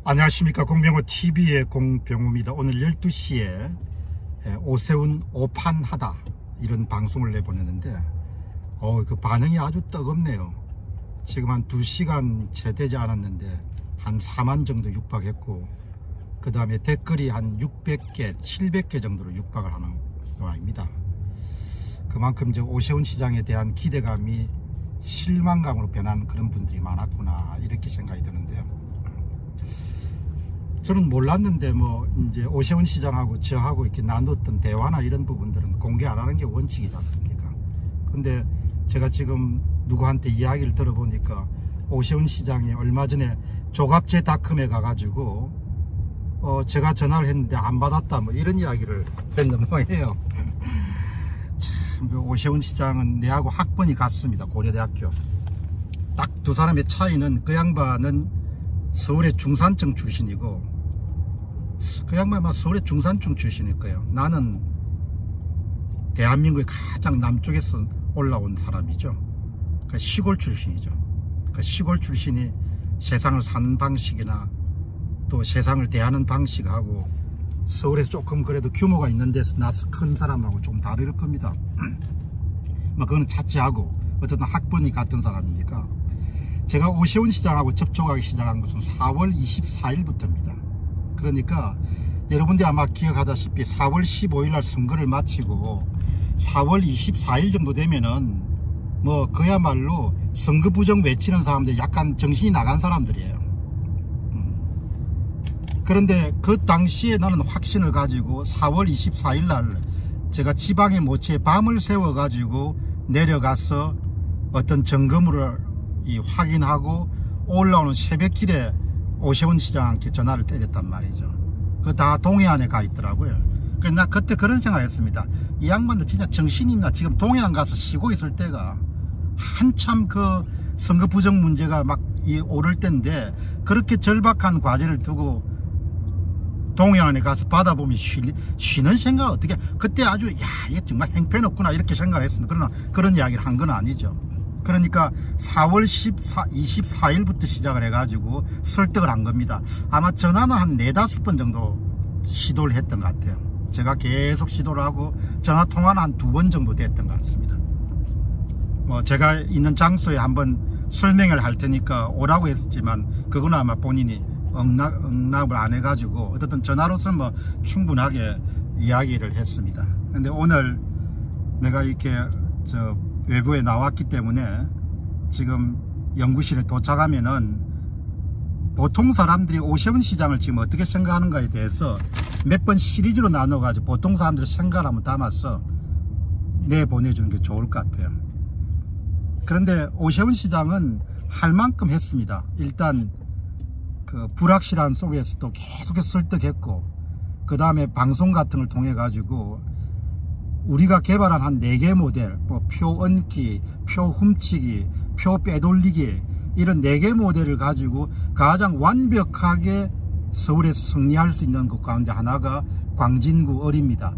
안녕하십니까. 공병호 TV의 공병호입니다. 오늘 12시에 오세훈 오판하다 이런 방송을 내보냈는데 그 반응이 아주 뜨겁네요. 지금 한 2시간 채 되지 않았는데 한 4만 정도 육박했고, 그 다음에 댓글이 한 600개 700개 정도로 육박을 하는 상황입니다. 그만큼 이제 오세훈 시장에 대한 기대감이 실망감으로 변한 그런 분들이 많았구나, 이렇게 생각이 드는데요. 저는 몰랐는데 이제 오세훈 시장하고 저하고 이렇게 나눴던 대화나 이런 부분들은 공개 안 하는 게 원칙이지 않습니까? 근데 제가 지금 누구한테 이야기를 들어보니까 오세훈 시장이 얼마 전에 조갑제닷컴에 가가지고 제가 전화를 했는데 안 받았다 이런 이야기를 했는 모양이에요. 참, 오세훈 시장은 내하고 학번이 같습니다. 고려대학교. 딱 두 사람의 차이는, 그 양반은 서울의 중산층 출신이고, 그 양반은 아마 서울의 중산층 출신일 거예요. 나는 대한민국의 가장 남쪽에서 올라온 사람이죠. 그 시골 출신이죠. 그 시골 출신이 세상을 사는 방식이나 또 세상을 대하는 방식하고 서울에서 조금 그래도 규모가 있는 데서 나서 큰 사람하고 좀 다를 겁니다. 그거는 차치하고 어쨌든 학번이 같은 사람이니까. 제가 오세훈 시장하고 접촉하기 시작한 것은 4월 24일부터입니다. 그러니까 여러분들이 아마 기억하다시피 4월 15일 날 선거를 마치고 4월 24일 정도 되면은 그야말로 선거 부정 외치는 사람들이 약간 정신이 나간 사람들이에요. 그런데 그 당시에 나는 확신을 가지고 4월 24일 날 제가 지방에 모처에 밤을 새워 가지고 내려가서 어떤 점검을 확인하고 올라오는 새벽길에 오세훈 시장한테 전화를 때렸단 말이죠. 그거 다 동해안에 가 있더라고요. 그래서 나 그때 그런 생각을 했습니다. 이 양반도 진짜 정신이 있나? 지금 동해안 가서 쉬고 있을 때가 한참 그 선거 부정 문제가 막 오를 때인데, 그렇게 절박한 과제를 두고 동해안에 가서 바다 보면 쉬는 생각 어떻게, 그때 아주 얘 정말 행패없구나 이렇게 생각을 했습니다. 그러나 그런 이야기를 한 건 아니죠. 그러니까 4월 24일부터 시작을 해가지고 설득을 한 겁니다. 아마 전화는 한 4-5번 정도 시도를 했던 것 같아요. 제가 계속 시도를 하고 전화 통화는 한 2번 정도 됐던 것 같습니다. 제가 있는 장소에 한번 설명을 할 테니까 오라고 했었지만 그건 아마 본인이 응답을 안 해가지고 어쨌든 전화로서는 충분하게 이야기를 했습니다. 근데 오늘 내가 이렇게 외부에 나왔기 때문에 지금 연구실에 도착하면은 보통 사람들이 오세훈 시장을 지금 어떻게 생각하는가에 대해서 몇 번 시리즈로 나눠가지고 보통 사람들의 생각을 한번 담아서 내보내주는 게 좋을 것 같아요. 그런데 오세훈 시장은 할 만큼 했습니다. 일단 그 불확실한 속에서도 계속해서 설득했고, 그 다음에 방송 같은 걸 통해 가지고 우리가 개발한 한 4개 모델, 표 얹기, 표 훔치기, 표 빼돌리기, 이런 4개 모델을 가지고 가장 완벽하게 서울에서 승리할 수 있는 것 가운데 하나가 광진구 을입니다.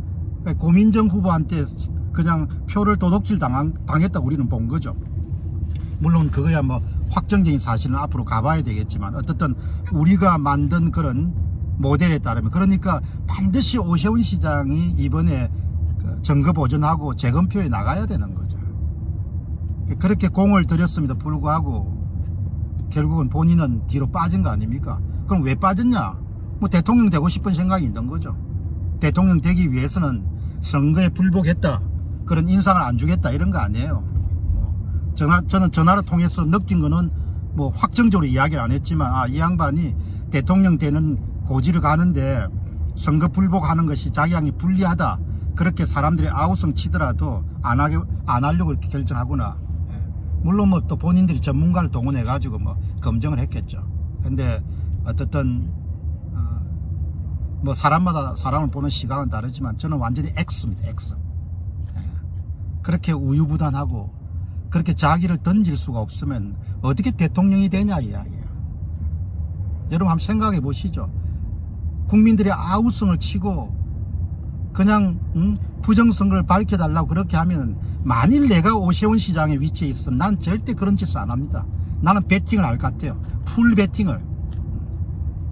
고민정 후보한테 그냥 표를 도둑질 당했다고 우리는 본 거죠. 물론 그거야 확정적인 사실은 앞으로 가봐야 되겠지만, 어쨌든 우리가 만든 그런 모델에 따르면, 그러니까 반드시 오세훈 시장이 이번에 점거 보전하고 재검표에 나가야 되는 거죠. 그렇게 공을 들였음에도 불구하고 결국은 본인은 뒤로 빠진 거 아닙니까? 그럼 왜 빠졌냐? 대통령 되고 싶은 생각이 있는 거죠. 대통령 되기 위해서는 선거에 불복했다, 그런 인상을 안 주겠다, 이런 거 아니에요. 저는 전화를 통해서 느낀 거는 확정적으로 이야기를 안 했지만, 이 양반이 대통령 되는 고지를 가는데 선거 불복하는 것이 자기한테 불리하다, 그렇게 사람들이 아우성 치더라도 안 하려고 이렇게 결정하구나. 물론 또 본인들이 전문가를 동원해 가지고 검증을 했겠죠. 근데 어쨌든 사람마다 사람을 보는 시각은 다르지만 저는 완전히 X입니다. X. 그렇게 우유부단하고 그렇게 자기를 던질 수가 없으면 어떻게 대통령이 되냐 이야기예요. 여러분 한번 생각해 보시죠. 국민들의 아우성을 치고 그냥 부정선거를 밝혀달라고 그렇게 하면, 만일 내가 오세훈 시장의 위치에 있으면 난 절대 그런 짓을 안 합니다. 나는 배팅을 할 것 같아요. 풀 배팅을.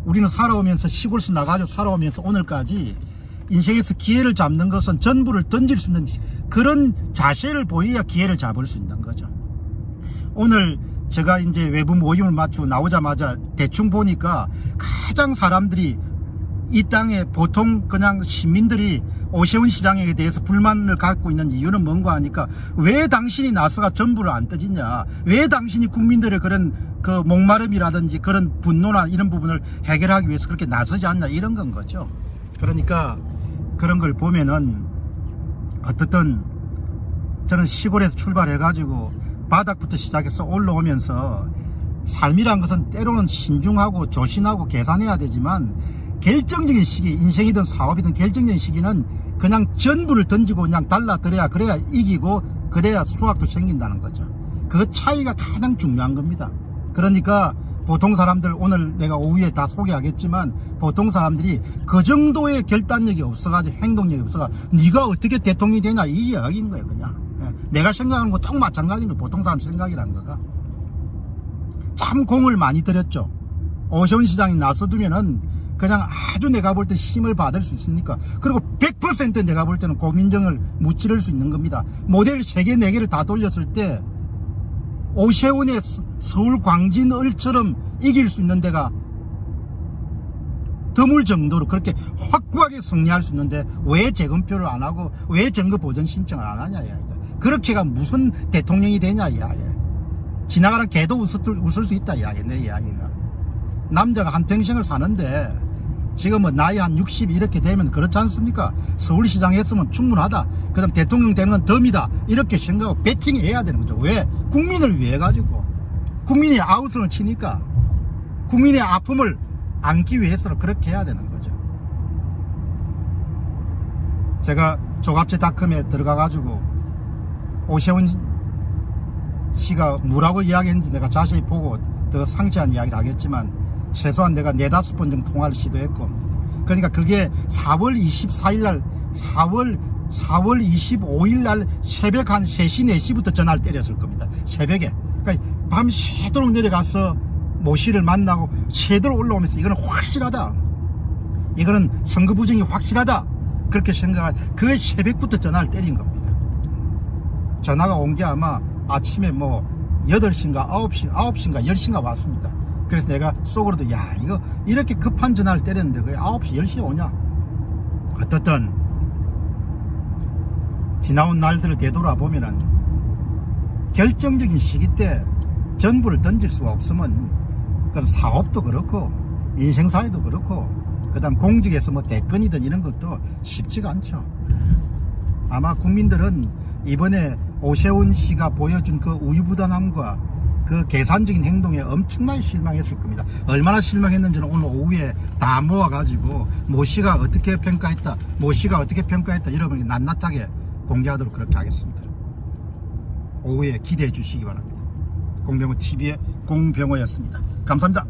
우리는 살아오면서 시골에서 나가지고 살아오면서 오늘까지 인생에서 기회를 잡는 것은 전부를 던질 수 있는 그런 자세를 보여야 기회를 잡을 수 있는 거죠. 오늘 제가 이제 외부 모임을 마치고 나오자마자 대충 보니까 가장 사람들이 이 땅에 보통 그냥 시민들이 오세훈 시장에 대해서 불만을 갖고 있는 이유는 뭔가 하니까 왜 당신이 나서가 전부를 안 떠지냐, 왜 당신이 국민들의 그런 그 목마름이라든지 그런 분노나 이런 부분을 해결하기 위해서 그렇게 나서지 않냐, 이런 건 거죠. 그러니까 그런 걸 보면은 어떻든 저는 시골에서 출발해 가지고 바닥부터 시작해서 올라오면서 삶이란 것은 때로는 신중하고 조심하고 계산해야 되지만 결정적인 시기, 인생이든 사업이든 결정적인 시기는 그냥 전부를 던지고 그냥 달라들어야, 그래야 이기고 그래야 수확도 생긴다는 거죠. 그 차이가 가장 중요한 겁니다. 그러니까 보통 사람들, 오늘 내가 오후에 다 소개하겠지만 보통 사람들이 그 정도의 결단력이 없어가지고 행동력이 없어가지고 네가 어떻게 대통령이 되냐 이 이야기인 거예요. 그냥 내가 생각하는 거 딱 마찬가지인 거예요. 보통 사람 생각이라는 거가. 참 공을 많이 들였죠. 오세훈 시장이 나서두면은 그냥 아주 내가 볼 때 힘을 받을 수 있으니까. 그리고 100% 내가 볼 때는 고민정을 무찌를 수 있는 겁니다. 모델 3개, 4개를 다 돌렸을 때 오세훈의 서울 광진을처럼 이길 수 있는 데가 드물 정도로 그렇게 확고하게 승리할 수 있는데 왜 재검표를 안 하고 왜 증거 보전 신청을 안 하냐, 야. 그렇게가 무슨 대통령이 되냐, 야. 지나가는 개도 웃을 수 있다, 야. 내 이야기가. 남자가 한평생을 사는데 지금 뭐 나이 한 60 이렇게 되면 그렇지 않습니까? 서울시장 했으면 충분하다. 그 다음 대통령 되는 건 덤이다. 이렇게 생각하고 배팅해야 되는 거죠. 왜? 국민을 위해 가지고. 국민이 아우성을 치니까 국민의 아픔을 안기 위해서는 그렇게 해야 되는 거죠. 제가 조갑제닷컴에 들어가 가지고 오세훈 씨가 뭐라고 이야기했는지 내가 자세히 보고 더 상세한 이야기를 하겠지만 최소한 내가 4-5번 정도 통화를 시도했고, 그러니까 그게 4월 24일 날 4월 25일 날 새벽 한 3시 4시부터 전화를 때렸을 겁니다. 새벽에. 그러니까 밤 새도록 내려가서 모 씨를 만나고 새도록 올라오면서 이거는 확실하다, 이거는 선거 부정이 확실하다, 그렇게 생각한 그 새벽부터 전화를 때린 겁니다. 전화가 온 게 아마 아침에 뭐 8시인가 9시인가 10시인가 왔습니다. 그래서 내가 속으로도 야, 이거 이렇게 급한 전화를 때렸는데 왜 9시 10시에 오냐. 어떻든 지나온 날들을 되돌아보면은 결정적인 시기 때 전부를 던질 수가 없으면 그런 사업도 그렇고 인생사회도 그렇고 그 다음 공직에서 뭐 대권이든 이런 것도 쉽지가 않죠. 아마 국민들은 이번에 오세훈 씨가 보여준 그 우유부단함과 그 계산적인 행동에 엄청나게 실망했을 겁니다. 얼마나 실망했는지는 오늘 오후에 다 모아가지고 모 씨가 어떻게 평가했다, 모 씨가 어떻게 평가했다, 여러분이 낱낱하게 공개하도록 그렇게 하겠습니다. 오후에 기대해 주시기 바랍니다. 공병호 TV의 공병호였습니다. 감사합니다.